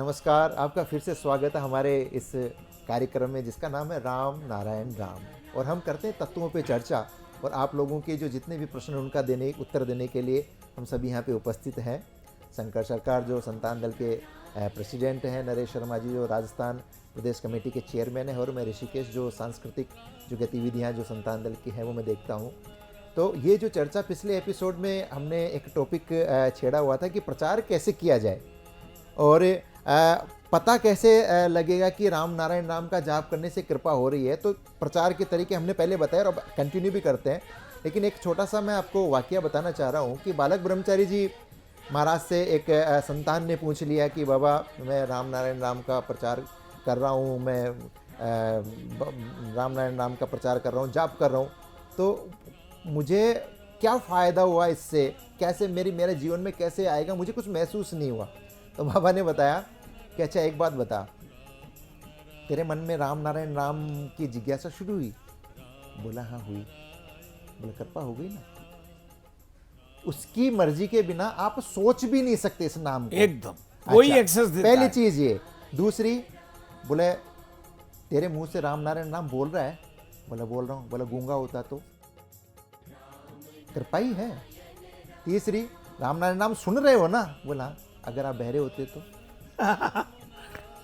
नमस्कार। आपका फिर से स्वागत है हमारे इस कार्यक्रम में जिसका नाम है राम नारायण राम। और हम करते हैं तत्वों पे चर्चा, और आप लोगों के जो जितने भी प्रश्न उनका उत्तर देने के लिए हम सभी यहाँ पे उपस्थित हैं। शंकर सरकार जो संतान दल के प्रेसिडेंट हैं, नरेश शर्मा जी जो राजस्थान प्रदेश कमेटी के चेयरमैन हैं, और मैं ऋषिकेश जो सांस्कृतिक जो गतिविधियाँ जो संतान दल की हैं वो मैं देखता हूँ। तो ये जो चर्चा पिछले एपिसोड में हमने एक टॉपिक छेड़ा हुआ था कि प्रचार कैसे किया जाए और पता कैसे लगेगा कि राम नारायण राम का जाप करने से कृपा हो रही है। तो प्रचार के तरीके हमने पहले बताए और कंटिन्यू भी करते हैं। लेकिन एक छोटा सा मैं आपको वाकया बताना चाह रहा हूँ कि बालक ब्रह्मचारी जी महाराज से एक संतान ने पूछ लिया कि बाबा मैं राम नारायण राम का प्रचार कर रहा हूँ, मैं राम नारायण राम का प्रचार कर रहा हूँ, जाप कर रहा हूँ, तो मुझे क्या फ़ायदा हुआ इससे, कैसे मेरे जीवन में कैसे आएगा, मुझे कुछ महसूस नहीं हुआ। तो बाबा ने बताया कि अच्छा एक बात बता, तेरे मन में राम नारायण राम की जिज्ञासा शुरू हुई? बोला हाँ हुई। बोला कृपा हो गई ना। उसकी मर्जी के बिना आप सोच भी नहीं सकते इस नाम को, एकदम कोई अच्छा, एक्सेस देता पहली है। चीज ये। दूसरी, बोले तेरे मुंह से राम नारायण राम बोल रहा है? बोला बोल रहा हूँ। बोला गूंगा होता तो? कृपा ही है। तीसरी, राम नारायण नाम सुन रहे हो ना? बोला अगर आप बहरे होते तो?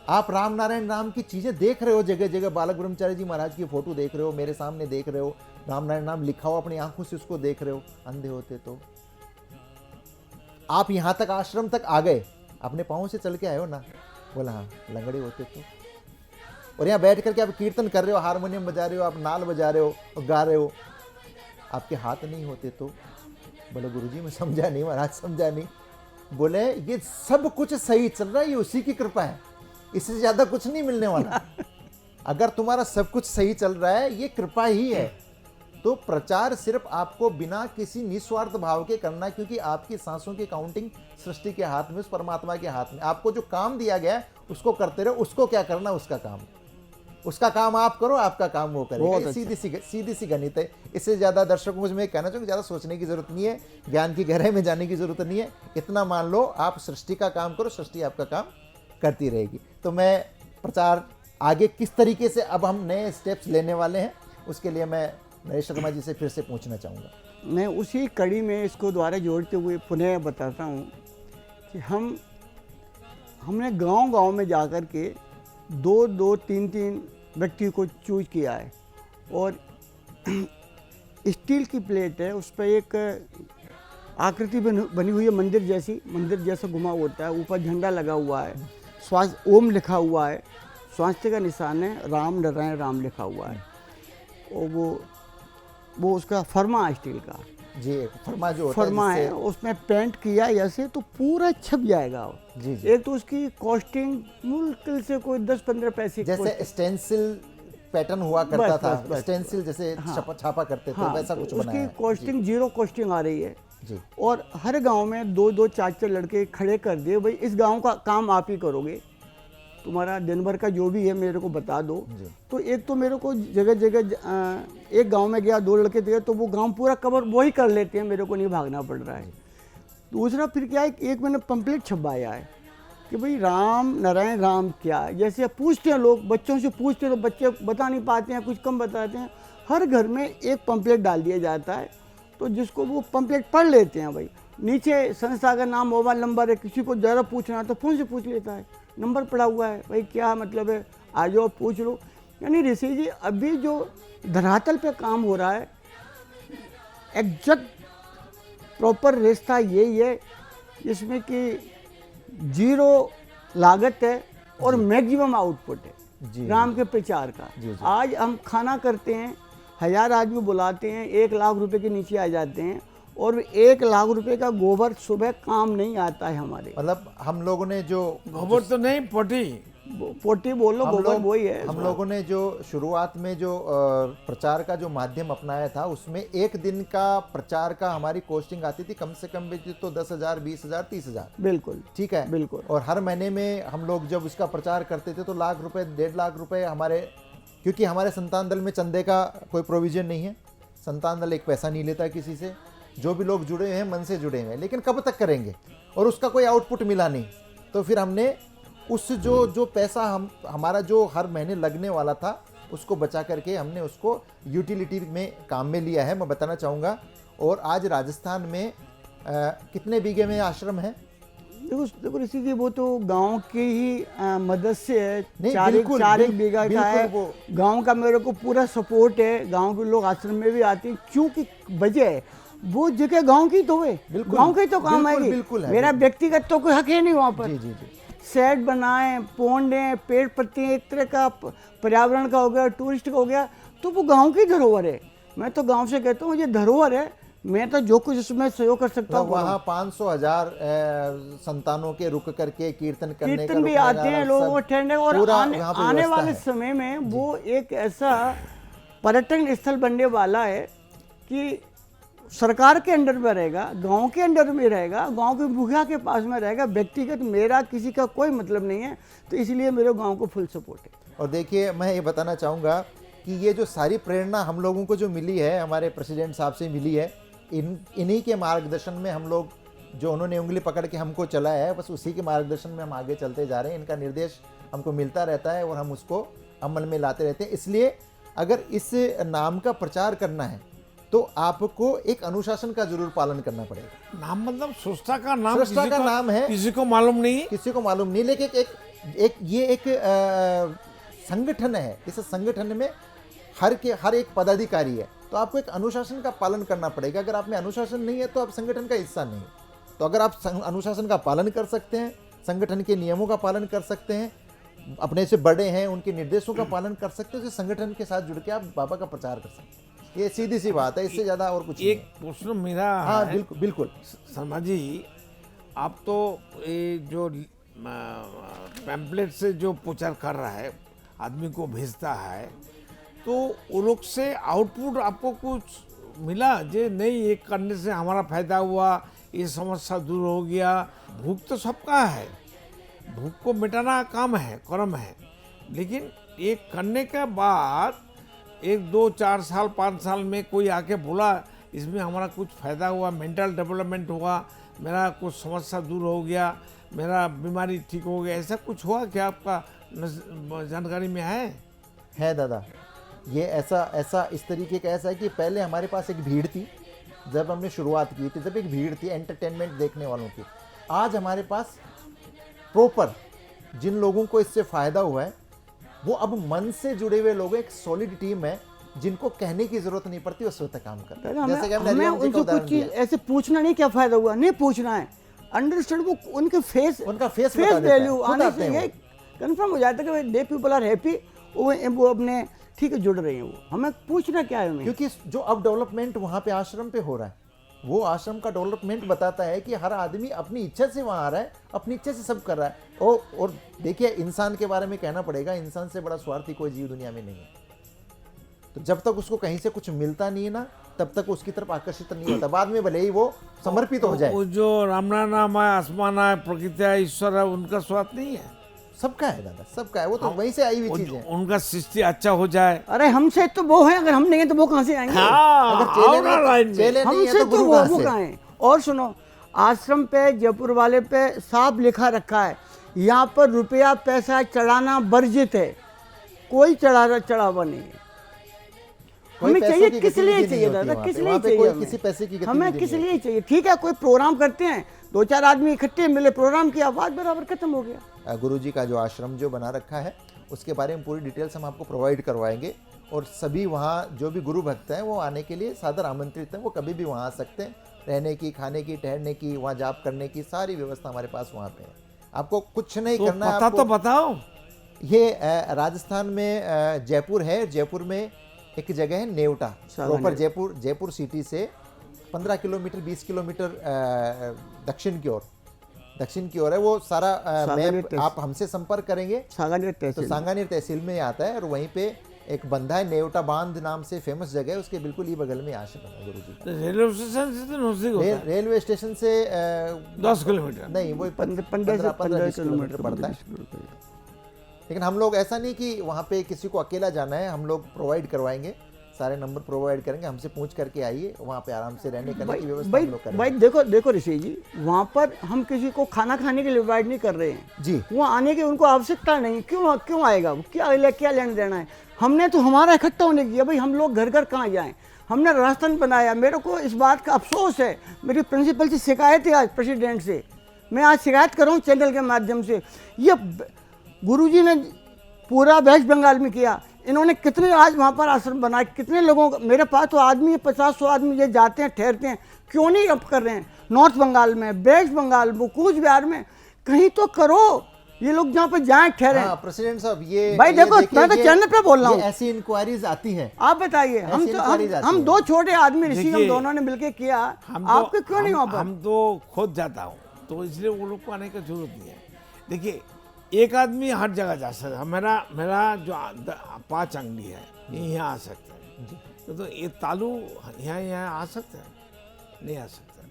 आप राम नारायण राम की चीजें देख रहे हो, जगह जगह बालक ब्रह्मचारी जी महाराज की फोटो देख रहे हो, मेरे सामने देख रहे हो, राम नारायण नाम लिखा हो अपनी आंखों से उसको देख रहे हो। अंधे होते तो? आप यहां तक आश्रम तक आ गए, अपने पाँव से चल के आए हो ना? बोला हाँ। लंगड़े होते तो? और यहाँ बैठ करके आप कीर्तन कर रहे हो, हारमोनियम बजा रहे हो, आप नाल बजा रहे हो और गा रहे हो, आपके हाथ नहीं होते तो? बोले गुरुजी मैं समझा नहीं महाराज, समझा नहीं। बोले ये सब कुछ सही चल रहा है, ये उसी की कृपा है, इससे ज्यादा कुछ नहीं मिलने वाला। अगर तुम्हारा सब कुछ सही चल रहा है, ये कृपा ही है। तो प्रचार सिर्फ आपको बिना किसी निस्वार्थ भाव के करना, क्योंकि आपकी सांसों की काउंटिंग सृष्टि के हाथ में, उस परमात्मा के हाथ में। आपको जो काम दिया गया है उसको करते रहो, उसको क्या करना उसका काम, उसका काम आप करो, आपका काम वो करेगा। सीधी सी गणित है। इससे ज़्यादा दर्शकों को मैं कहना चाहूँगा, ज़्यादा सोचने की ज़रूरत नहीं है, ज्ञान की गहराई में जाने की ज़रूरत नहीं है। इतना मान लो आप सृष्टि का काम करो, सृष्टि आपका काम करती रहेगी। तो मैं प्रचार आगे किस तरीके से अब हम नए स्टेप्स लेने वाले हैं, उसके लिए मैं नरेश शर्मा जी से फिर से पूछना चाहूँगा। मैं उसी कड़ी में इसको द्वारा जोड़ते हुए पुनः बताता हूँ कि हमने गांव-गांव में जाकर के 2-2, 3-3 व्यक्ति को चूज किया है, और स्टील की प्लेट है, उस पर एक आकृति बनी हुई है, मंदिर जैसा घुमा होता है, ऊपर झंडा लगा हुआ है, स्वास्थ्य ओम लिखा हुआ है, स्वास्थ्य का निशान है, राम नारायण राम लिखा हुआ है, और वो उसका फरमा स्टील का जी, फरमा जो होता फरमा है, उसमें पेंट किया ऐसे तो पूरा छप जाएगा। जी जी। एक तो उसकी कॉस्टिंग मुश्किल से कोई 10-15 पैसे, जैसे स्टेंसिल पैटर्न हुआ करता था, स्टेंसिल जैसे छापा करते थे, वैसा कुछ बनाया है। उसकी कॉस्टिंग जीरो कॉस्टिंग आ रही है जी। और हर गांव में 2-2, 4-4 लड़के खड़े कर दिए, भाई इस गांव का काम आप ही करोगे, तुम्हारा दिन भर का जो भी है मेरे को बता दो। तो एक तो मेरे को जगह जगह एक गांव में गया, 2 लड़के दिए तो वो गांव पूरा कवर वही कर लेते हैं, मेरे को नहीं भागना पड़ रहा है। दूसरा फिर क्या है, एक मैंने पंपलेट छपवाया है कि भाई राम नारायण राम क्या, जैसे पूछते हैं लोग, बच्चों से पूछते हैं तो बच्चे बता नहीं पाते हैं, कुछ कम बताते हैं। हर घर में एक पंपलेट डाल दिया जाता है, तो जिसको वो पंपलेट पढ़ लेते हैं, भाई नीचे संस्था का नाम, मोबाइल नंबर है, किसी को ज़रा पूछना है तो फ़ोन से पूछ लेता है, नंबर पड़ा हुआ है, भाई क्या मतलब है, आ जाओ पूछ लो। यानी ऋषि जी अभी जो धरातल पे काम हो रहा है, एग्जैक्ट प्रॉपर रास्ता यही है, जिसमें कि जीरो लागत है और मैक्सिमम आउटपुट है राम के प्रचार का। आज हम खाना करते हैं, 1000 आदमी बुलाते हैं, 1 लाख रुपए के नीचे आ जाते हैं, और 1 लाख रुपए का गोबर सुबह काम नहीं आता है हमारे। मतलब हम लोगों ने जो गोबर तो नहीं, पोटी बोलो, गोबर वही है। हम लोगों ने जो शुरुआत में जो प्रचार का जो माध्यम अपनाया था, उसमें एक दिन का प्रचार का हमारी कॉस्टिंग आती थी कम से कम भी तो 10,000, 20,000, 30,000। बिल्कुल ठीक है, बिल्कुल। और हर महीने में हम लोग जब उसका प्रचार करते थे तो लाख रुपए, 1.5 लाख रुपए हमारे, क्योंकि हमारे संतान दल में चंदे का कोई प्रोविजन नहीं है, संतान दल एक पैसा नहीं लेता किसी से, जो भी लोग जुड़े हैं मन से जुड़े हैं, लेकिन कब तक करेंगे, और उसका कोई आउटपुट मिला नहीं। तो फिर हमने उस जो पैसा हमारा जो हर महीने लगने वाला था उसको बचा करके हमने उसको यूटिलिटी में काम में लिया है, मैं बताना चाहूँगा। और आज राजस्थान में कितने बीघे में आश्रम है? देखो ऋषि जी, वो तो गांव की ही मदद से है। नहीं, चार एक बीघा का है। वो गांव का मेरे को पूरा सपोर्ट है। गांव के लोग आश्रम में भी आते हैं, क्योंकि वजह है वो जगह गांव की तो है, गांव के तो काम आएगी। बिल्कुल है, मेरा व्यक्तिगत तो कोई हक है नहीं वहाँ पर। जी जी जी। शेड बनाए, पोंड है, पेड़ पत्ते, एक तरह का पर्यावरण का हो गया, टूरिस्ट का हो गया, तो वो गांव की धरोहर है। मैं तो गांव से कहता हूँ ये धरोहर है, मैं तो जो कुछ उसमें सहयोग कर सकता हूँ। वहाँ 500,000 संतानों के रुक करके कीर्तन करने कीर्तन भी आते हैं लोगों को ठहरने, और आने वाले समय में वो एक ऐसा पर्यटन स्थल बनने वाला है कि सरकार के अंडर में रहेगा, गांव के अंडर में रहेगा, गांव के मुखिया के पास में रहेगा। व्यक्तिगत मेरा किसी का कोई मतलब नहीं है, तो इसलिए मेरे गांव को फुल सपोर्ट है। और देखिए, मैं ये बताना चाहूँगा कि ये जो सारी प्रेरणा हम लोगों को जो मिली है, हमारे प्रेसिडेंट साहब से मिली है, इन्हीं के मार्गदर्शन में हम लोग, जो उन्होंने उंगली पकड़ के हमको चलाया है, बस उसी के मार्गदर्शन में हम आगे चलते जा रहे हैं। इनका निर्देश हमको मिलता रहता है और हम उसको अमल में लाते रहते हैं। इसलिए अगर इस नाम का प्रचार करना है तो आपको एक अनुशासन का जरूर पालन करना पड़ेगा। नाम मतलब संस्था का नाम, संस्था का नाम है, किसी को मालूम नहीं है, किसी को मालूम नहीं, लेकिन ये एक संगठन है। इस संगठन में हर एक पदाधिकारी है, तो आपको एक अनुशासन का पालन करना पड़ेगा। अगर आप में अनुशासन नहीं है तो आप संगठन का हिस्सा नहीं। तो अगर आप अनुशासन का पालन कर सकते हैं, संगठन के नियमों का पालन कर सकते हैं, अपने से बड़े हैं उनके निर्देशों का पालन कर सकते हैं, तो संगठन के साथ जुड़ के आप बाबा का प्रचार कर सकते हैं। ये सीधी सी बात है, इससे ज्यादा और कुछ एक प्रश्न मेरा हाँ, है। बिल्कुल शर्मा जी, आप तो ये जो पैम्पलेट से जो प्रचार कर रहा है, आदमी को भेजता है, तो वो लोग से आउटपुट आपको कुछ मिला? जे नहीं, ये करने से हमारा फायदा हुआ, ये समस्या दूर हो गया। भूख तो सबका है, भूख को मिटाना काम है, कर्म है, लेकिन ये करने के बाद 1, 2, 4 साल 5 साल में कोई आके बोला इसमें हमारा कुछ फ़ायदा हुआ, मेंटल डेवलपमेंट हुआ, मेरा कुछ समस्या दूर हो गया, मेरा बीमारी ठीक हो गया, ऐसा कुछ हुआ क्या आपका जानकारी में है दादा। ये ऐसा इस तरीके का ऐसा है कि पहले हमारे पास एक भीड़ थी, जब हमने शुरुआत की थी, जब एक भीड़ थी एंटरटेनमेंट देखने वालों की। आज हमारे पास प्रॉपर जिन लोगों को इससे फ़ायदा हुआ है, वो अब मन से जुड़े हुए लोग, एक सॉलिड टीम है जिनको कहने की जरूरत नहीं पड़ती, वो स्वतः काम करते हैं। जैसे कि हमने हमें उनसे कुछ चीज ऐसे पूछना नहीं क्या फायदा हुआ, नहीं पूछना है, अंडरस्टैंड वो उनका फेस वैल्यू आने से ये कंफर्म हो जाता है कि दे पीपल आर हैप्पी, वो अपने ठीक है जुड़ रहे हैं। वो हमें पूछना क्या है हमें, क्योंकि जो अब डेवलपमेंट वहाँ पे आश्रम पे हो रहा है, वो आश्रम का डेवलपमेंट बताता है कि हर आदमी अपनी इच्छा से वहाँ आ रहा है, अपनी इच्छा से सब कर रहा है। और देखिए, इंसान के बारे में कहना पड़ेगा, इंसान से बड़ा स्वार्थी कोई जीव दुनिया में नहीं है। तो जब तक उसको कहीं से कुछ मिलता नहीं है ना, तब तक उसकी तरफ आकर्षित नहीं होता। बाद में भले ही वो समर्पित हो जाए। वो जो रामना नाम है, आसमान है, प्रकृति है, ईश्वर है, उनका स्वार्थ नहीं है? सबका है दादा, सबका है। वो तो वहीं से आई हुई चीज है। उनका सृष्टि अच्छा हो जाए। अरे हमसे तो वो है, अगर हम नहीं है तो वो कहाँ से आएंगे? अगर चेले नहीं है तो गुरु कहाँ से? और सुनो, आश्रम पे, जयपुर वाले पे साफ लिखा रखा है, यहाँ पर रुपया पैसा चढ़ाना वर्जित है, कोई चढ़ावा नहीं है। हमें चाहिए किस लिए चाहिए दादा, किस लिए चाहिए किसी पैसे की हमें किस लिए चाहिए? ठीक है, कोई प्रोग्राम करते हैं, 2-4 आदमी इकट्ठे मिले, प्रोग्राम किया, बात बराबर खत्म हो गया। गुरुजी का जो आश्रम जो बना रखा है, उसके बारे में पूरी डिटेल्स हम आपको प्रोवाइड करवाएंगे। और सभी वहाँ जो भी गुरु भक्त हैं वो आने के लिए सादर आमंत्रित हैं। वो कभी भी वहाँ आ सकते हैं, रहने की, खाने की, ठहरने की, वहाँ जाप करने की सारी व्यवस्था हमारे पास वहाँ पे है। आपको कुछ नहीं करना है। पता तो बताओ। ये राजस्थान में जयपुर है। जयपुर में एक जगह है नेवटा, प्रॉपर जयपुर सिटी से 15 किलोमीटर 20 किलोमीटर दक्षिण की ओर है। वो सारा मैप आप हमसे संपर्क करेंगे तो सांगानेर तहसील में आता है। और वहीं पे एक बंधा है, नेवटा बांध नाम से फेमस जगह है, उसके बिल्कुल ही बगल में आश्रम है गुरुजी। रेलवे स्टेशन से तो नजदीक होता है। रेलवे स्टेशन से 10 किलोमीटर नहीं, वो 15 किलोमीटर पड़ता है। लेकिन हम लोग ऐसा नहीं कि वहाँ पे किसी को अकेला जाना है, हम लोग प्रोवाइड करवाएंगे। सारे नंबर प्रोवाइड करेंगे, हमसे पूछ करके आइए, वहाँ पे आराम से रहने करने की व्यवस्था भाई हम लोग करेंगे। भाई देखो ऋषि जी, वहाँ पर हम किसी को खाना खाने के लिए इनवाइट नहीं कर रहे हैं जी वहाँ आने की उनको आवश्यकता नहीं। क्यों आएगा वो, क्या लेना देना है। हमने तो हमारा इकट्ठा होने किया भाई, हम लोग घर घर कहाँ जाएं। हमने राजस्थान बनाया। मेरे को इस बात का अफसोस है, मेरी प्रिंसिपल से शिकायत है आज प्रेसिडेंट से, मैं आज शिकायत कर रहा हूँ चैनल के माध्यम से। ये गुरुजी ने पूरा वेस्ट बंगाल में किया, इन्होंने कितने आज वहाँ पर आश्रम बनाए, कितने लोगों का, मेरे पास तो आदमी 50-100 आदमी ये जाते हैं ठहरते हैं, क्यों नहीं अब कर रहे हैं। नॉर्थ बंगाल में, वेस्ट बंगाल में, कूच बिहार में, कहीं तो करो, ये लोग जहाँ पर जाएं ठहरे। हाँ प्रेसिडेंट साहब, ये भाई देखो, देखिए, मैं तो चैनल पे बोल रहा ये हूँ, ऐसी इंक्वायरीज आती हैं। आप बताइए। हम दो छोटे आदमी ऋषि, हम देखिए, दोनों ने मिलकर किया, हम आपके क्यों नहीं वहाँ पर। हम तो खुद जाता हूँ, तो इसलिए वो लोग को आने की जरूरत नहीं है। देखिए, एक आदमी हर जगह जा सकता है। मेरा जो 5 अंगली है, ये यहाँ आ सकता है, तो ये तालू यहाँ आ सकता है, नहीं आ सकता।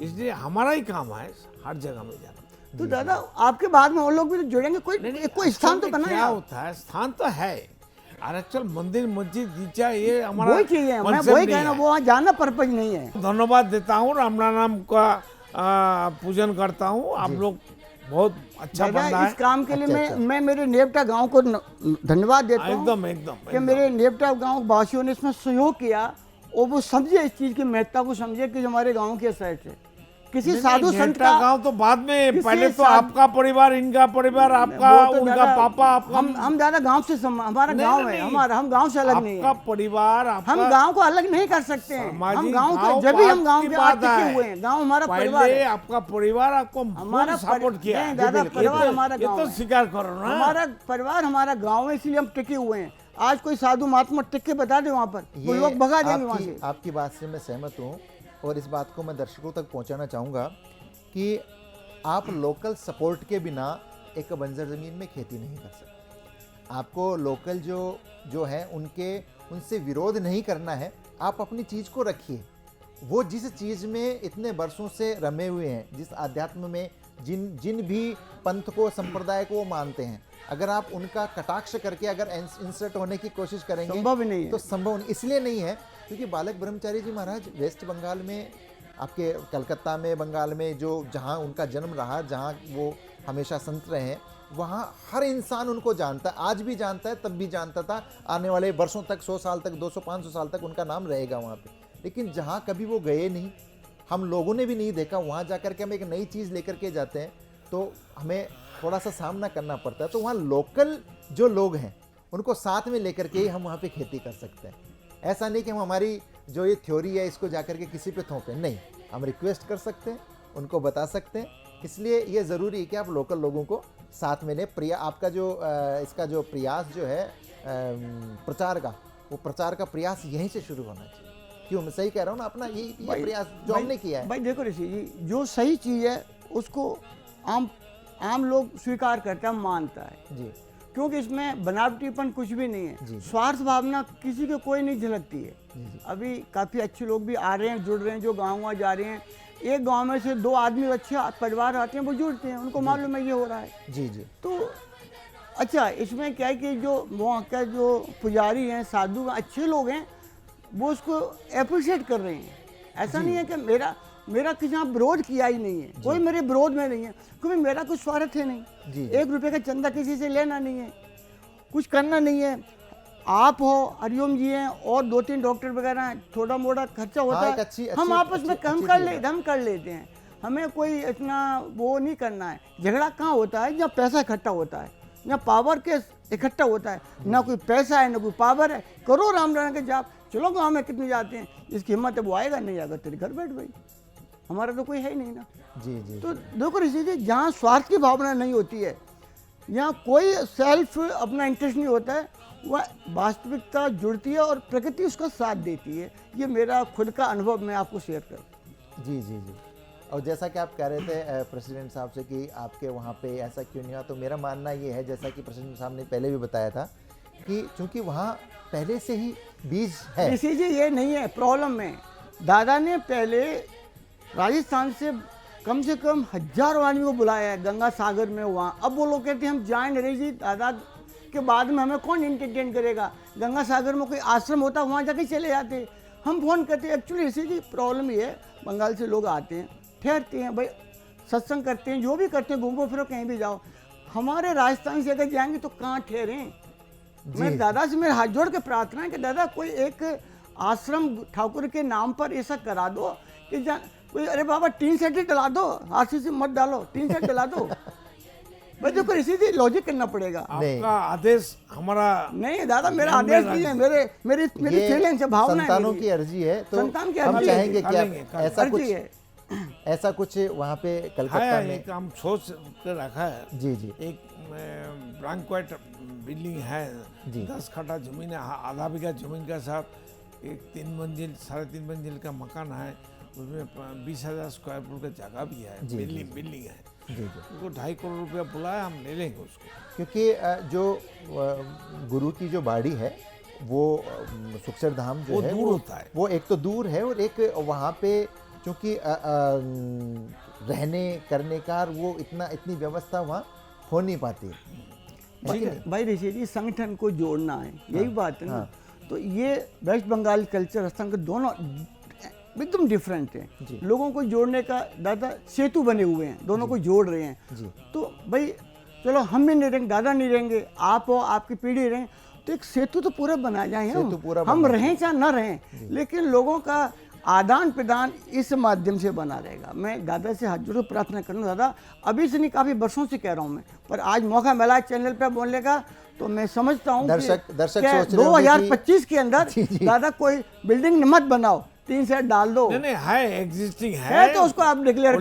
इसलिए हमारा ही काम है हर जगह में जाना। तो दादा आपके बाद में और लोग भी तो जुड़ेंगे, कोई स्थान तो बनाए क्या आप। होता है, स्थान तो है, और एक्चुअल मंदिर मस्जिद गिरजा ये हमारा वही चाहिए, मैं concept वही नहीं कहना, है। वो वहाँ जाना पर्पज नहीं है। धन्यवाद देता हूँ, राम नाम का पूजन करता हूँ। आप लोग बहुत अच्छा बंदा दादा है। इस काम के लिए अच्छा। मैं मेरे नेवटा गांव को धन्यवाद देता हूँ एकदम कि मेरे नेवटा गांव वासियों ने इसमें सहयोग किया, और वो समझे इस चीज़ की महत्ता को, समझे कि हमारे गांव के साइड से किसी साधु संत का गांव तो बाद में, किसी पहले तो साध- आपका परिवार, इनका परिवार, आपका वो तो उनका दादा, पापा, आपका हम दादा गांव से हमारा नहीं, गांव नहीं, है, नहीं। हम गांव से अलग नहीं आपका है। परिवार, आपका हम गांव को अलग नहीं कर सकते हैं। हम सामाजिक गांव गांव के, जब भी हम बात गांव की के बात आज टिके है। हुए हैं, गांव हमारा परिवार पहले है। आपका परिवार आपको हमारा सपोर्ट किया नहीं है। दादा, ये परिवार तो- हमारा ये गांव तो है। स्वीकार करो ना। हमारा परिवार हमारा गांव है, इसलिए हम टिके हुए हैं। आज कोई साधु महात्मा टिक के बता दे वहां पर, वो लोग भगा देंगे वहां से। आपकी बात से मैं सहमत हूँ, और इस बात को मैं दर्शकों तक पहुँचाना चाहूँगा कि आप लोकल सपोर्ट के बिना एक बंजर ज़मीन में खेती नहीं कर सकते। आपको लोकल जो है उनसे विरोध नहीं करना है। आप अपनी चीज़ को रखिए, वो जिस चीज़ में इतने वर्षों से रमे हुए हैं, जिस आध्यात्म में जिन भी पंथ को, संप्रदाय को वो मानते हैं, अगर आप उनका कटाक्ष करके अगर इंसर्ट होने की कोशिश करेंगे, संभव ही नहीं है। तो संभव नहीं। इसलिए नहीं है क्योंकि बालक ब्रह्मचारी जी महाराज वेस्ट बंगाल में, आपके कलकत्ता में, बंगाल में, जो जहाँ उनका जन्म रहा, जहाँ वो हमेशा संत रहे हैं, वहाँ हर इंसान उनको जानता है, आज भी जानता है, तब भी जानता था, आने वाले वर्षों तक, 100 साल तक, 200-500 साल तक उनका नाम रहेगा वहाँ पे। लेकिन जहाँ कभी वो गए नहीं, हम लोगों ने भी नहीं देखा, वहाँ जा कर के हम एक नई चीज़ लेकर के जाते हैं तो हमें थोड़ा सा सामना करना पड़ता है। तो वहाँ लोकल जो लोग हैं उनको साथ में लेकर के ही हम वहाँ पे खेती कर सकते हैं। ऐसा नहीं कि हम हमारी जो ये थ्योरी है इसको जा कर के किसी पे थोपें, नहीं, हम रिक्वेस्ट कर सकते हैं, उनको बता सकते हैं। इसलिए ये ज़रूरी है कि आप लोकल लोगों को साथ में लें। आपका जो इसका जो प्रयास जो है प्रचार का, वो प्रचार का प्रयास यहीं से शुरू होना चाहिए। क्यों, मैं सही कह रहा हूँ ना? अपना ये प्रयास जो हमने किया है। भाई देखो ऋषि जी, जो सही चीज़ है उसको आम लोग स्वीकार करता है, मानता है जी क्योंकि इसमें बनावटीपन कुछ भी नहीं है। जी। स्वार्थ भावना किसी को कोई नहीं झलकती है। अभी काफ़ी अच्छे लोग भी आ रहे हैं, जुड़ रहे हैं, जो गाँव जा रहे हैं। एक गांव में से 2 आदमी अच्छे परिवार आते हैं, वो जुड़ते हैं, उनको मालूम है ये हो रहा है। जी जी। तो अच्छा, इसमें क्या है कि जो वहाँ का जो पुजारी हैं, साधु हैं, अच्छे लोग हैं, वो उसको अप्रिशिएट कर रहे हैं। ऐसा नहीं है कि मेरा किसी यहाँ विरोध किया ही नहीं है, कोई मेरे विरोध में नहीं है, क्योंकि मेरा कुछ स्वार्थ है नहीं। जी। 1 रुपये का चंदा किसी से लेना नहीं है, कुछ करना नहीं है। आप हो, हरिओम जी हैं, और 2-3 डॉक्टर वगैरह हैं, थोड़ा मोड़ा खर्चा होता हाँ, है, हम आपस में हम कर लेते हैं। हमें कोई इतना वो नहीं करना है। झगड़ा कहाँ होता है? जहाँ पैसा इकट्ठा होता है, जहाँ पावर के इकट्ठा होता है। ना कोई पैसा है, ना कोई पावर है। करो राम नाम के जाप, चलो गाँव में कितने जाते हैं, जिसकी हिम्मत है वो आएगा, नहीं आएगा तेरे घर बैठ भाई, हमारा तो कोई है ही नहीं ना। जी जी। तो देखो ऋषि जी, जहाँ स्वार्थ की भावना नहीं होती है, यहाँ कोई सेल्फ अपना इंटरेस्ट नहीं होता है, वह वास्तविकता जुड़ती है और प्रकृति उसका साथ देती है। ये मेरा खुद का अनुभव मैं आपको शेयर करूँ। जी जी जी। और जैसा कि आप कह रहे थे प्रेसिडेंट साहब से कि आपके वहाँ पे ऐसा क्यों नहीं हुआ, तो मेरा मानना ये है, जैसा कि प्रेसिडेंट साहब ने पहले भी बताया था, कि चूँकि वहाँ पहले से ही बीज है। ऋषि जी, ये नहीं है प्रॉब्लम में। दादा ने पहले राजस्थान से कम हजारों आदमी को बुलाया है, गंगा सागर में, वहाँ। अब वो लोग कहते हैं हम जाएँ नहीं जी, दादा के बाद में हमें कौन एंटरटेन करेगा। गंगा सागर में कोई आश्रम होता वहाँ जाके चले जाते। हम फ़ोन करते, एक्चुअली इसी की प्रॉब्लम ये है, बंगाल से लोग आते हैं, ठहरते हैं भाई, सत्संग करते हैं, जो भी करते हैं, घूमो फिरो कहीं भी जाओ। हमारे राजस्थान से अगर जाएंगे तो कहाँ ठहरें? मैं दादा से मेरे हाथ जोड़ के प्रार्थना है कि दादा कोई एक आश्रम ठाकुर के नाम पर ऐसा करा दो कि कोई, अरे बाबा टीन सेट ही डला दो, आरसीसी मत डालो, टीन सेट डला दो। भाई देखो इसी लॉजिक करना पड़ेगा। आपका आदेश हमारा नहीं दादा, मेरा आदेश नहीं है, मेरी फीलिंग्स है, भावना है, संतानों की अर्जी है, तो संतान की हम अर्जी है, चाहेंगे कि अर्जी है। ऐसा कुछ वहाँ पे कलकत्ता है, में एक हम सोच कर रखा है। जी जी एक ब्लैंक व्हाइट बिल्डिंग है, जी। 10 कट्ठा जमीन है, आधा बीघा जमीन के साथ एक 3 मंजिल 3.5 मंजिल का मकान है, उसमें 20,000 स्क्वायर फुट का जगह भी है, जी, बिल्डिंग है। जी जी। उनको 2.5 करोड़ रुपया बुलाया, हम ले लेंगे उसको। क्योंकि जो गुरु की जो बाड़ी है वो सुखसर धाम जो वो है दूर होता है। वो एक तो दूर है, और एक वहाँ पे क्योंकि रहने करने का वो इतनी व्यवस्था वहाँ हो नहीं पाती। भाई ऋषि जी, संगठन को जोड़ना है, यही बात है ना। तो ये वेस्ट बंगाल कल्चर संघ दोनों एकदम डिफरेंट हैं। लोगों को जोड़ने का दादा सेतु बने हुए हैं, दोनों को जोड़ रहे हैं जी। तो भाई चलो हम भी नहीं रहेंगे, दादा नहीं रहेंगे, आप हो, आपकी पीढ़ी रहें, तो एक सेतु तो पूरा बना जाए। हम रहें चाहे ना रहें, लेकिन लोगों का आदान प्रदान इस माध्यम से बना रहेगा। मैं दादा से हाथ जोड़ प्रार्थना करूँ, दादा अभी से नहीं, काफ़ी वर्षों से कह रहा हूँ मैं, पर आज मौका मिला चैनल पे बोलने का, तो मैं समझता हूँ दर्शक सोच रहे 2025 के अंदर दादा कोई बिल्डिंग मत बनाओ, 3 सेट डाल दो। नहीं है, एग्जिस्टिंग है तो उसको आप डिक्लेयर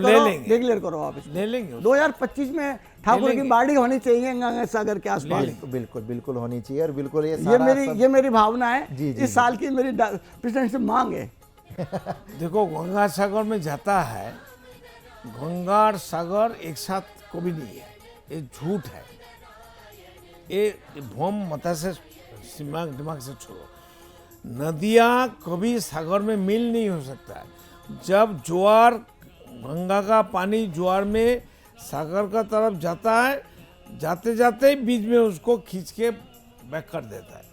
करो आप ले लेंगे। 2025 में ठाकुर की बाड़ी होनी चाहिए गंगा सागर के आसपास। बिल्कुल होनी चाहिए, और बिल्कुल ये मेरी भावना है, इस साल की मेरी प्रेसिडेंट से मांग है। देखो गंगा सागर में जाता है, गंगा और सागर एक साथ कभी नहीं है, ये झूठ है, ये भ्रम मत से दिमाग से छोड़ो। नदियाँ कभी सागर में मिल नहीं हो सकता है। जब ज्वार, गंगा का पानी ज्वार में सागर का तरफ जाता है, जाते जाते बीच में उसको खींच के बैक कर देता है।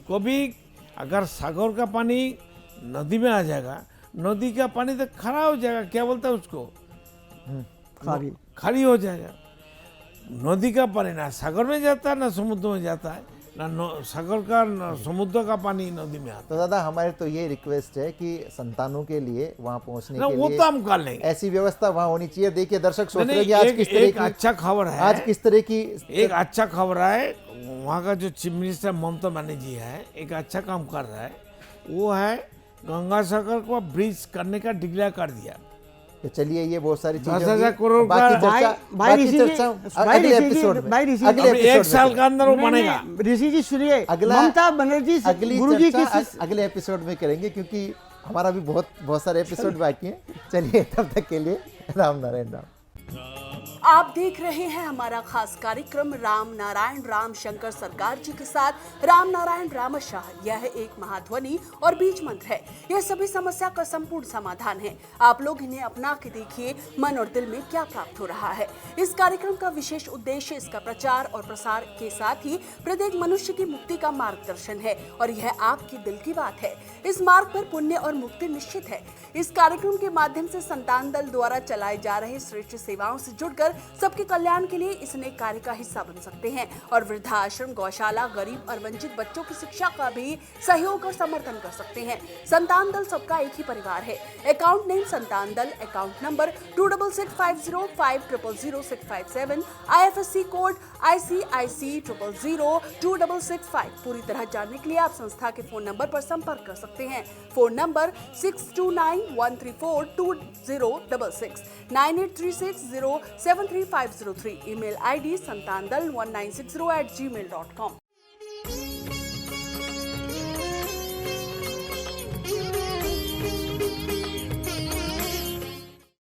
कभी अगर सागर का पानी नदी में आ जाएगा, नदी का पानी तो खरा हो जाएगा, क्या बोलता है उसको, खारी हो जाएगा। नदी का पानी ना सागर में जाता है ना समुद्र में जाता है, ना सागर का ना समुद्र का पानी नदी में आता है। तो दादा हमारे तो ये रिक्वेस्ट है कि संतानों के लिए वहाँ पहुँचने के वो लिए तो हम कर लेंगे, ऐसी व्यवस्था वहाँ होनी चाहिए। देखिए दर्शक सोच रहे हैं आज किस तरह की अच्छा खबर है, आज किस तरह की एक अच्छा खबर है। वहाँ का जो चीफ मिनिस्टर ममता बनर्जी है, एक अच्छा काम कर रहा है, वो है गंगा सागर को ब्रिज करने का डिक्लेयर कर दिया। तो चलिए ये बहुत सारी चीजें 10,000 करोड़ का बाकी चर्चा अगले एपिसोड में, अगले एक साल के अंदर वो बनेगा। ऋषि जी सुनिए, अगला ममता बनर्जी गुरुजी की अगले एपिसोड में करेंगे, क्योंकि हमारा भी बहुत सारे एपिसोड बाकी हैं। चलिए तब तक के लिए राम नारायण राम। आप देख रहे हैं हमारा खास कार्यक्रम राम नारायण राम शंकर सरकार जी के साथ राम नारायण रामशाह। यह एक महाध्वनि और बीज मंत्र है। यह सभी समस्या का संपूर्ण समाधान है। आप लोग इन्हें अपना के देखिए, मन और दिल में क्या प्राप्त हो रहा है। इस कार्यक्रम का विशेष उद्देश्य इसका प्रचार और प्रसार के साथ ही प्रत्येक मनुष्य की मुक्ति का मार्गदर्शन है, और यह आपकी दिल की बात है। इस मार्ग पर पुण्य और मुक्ति निश्चित है। इस कार्यक्रम के माध्यम से संतान दल द्वारा चलाए जा रहे श्रेष्ठ सेवाओं से जुड़कर सबके कल्याण के लिए इस नए कार्य का हिस्सा बन सकते हैं, और वृद्धाश्रम, गौशाला, गरीब और वंचित बच्चों की शिक्षा का भी सहयोग और समर्थन कर सकते हैं। संतान दल सबका एक ही परिवार है। अकाउंट नेम संतान दल, account number 266505000657, IFSC code ICIC 0002665। पूरी तरह जानने के लिए आप संस्था के फोन नंबर पर संपर्क कर सकते हैं। Phone number 6291342066, 9836073503, email ID santandal1960@gmail.com।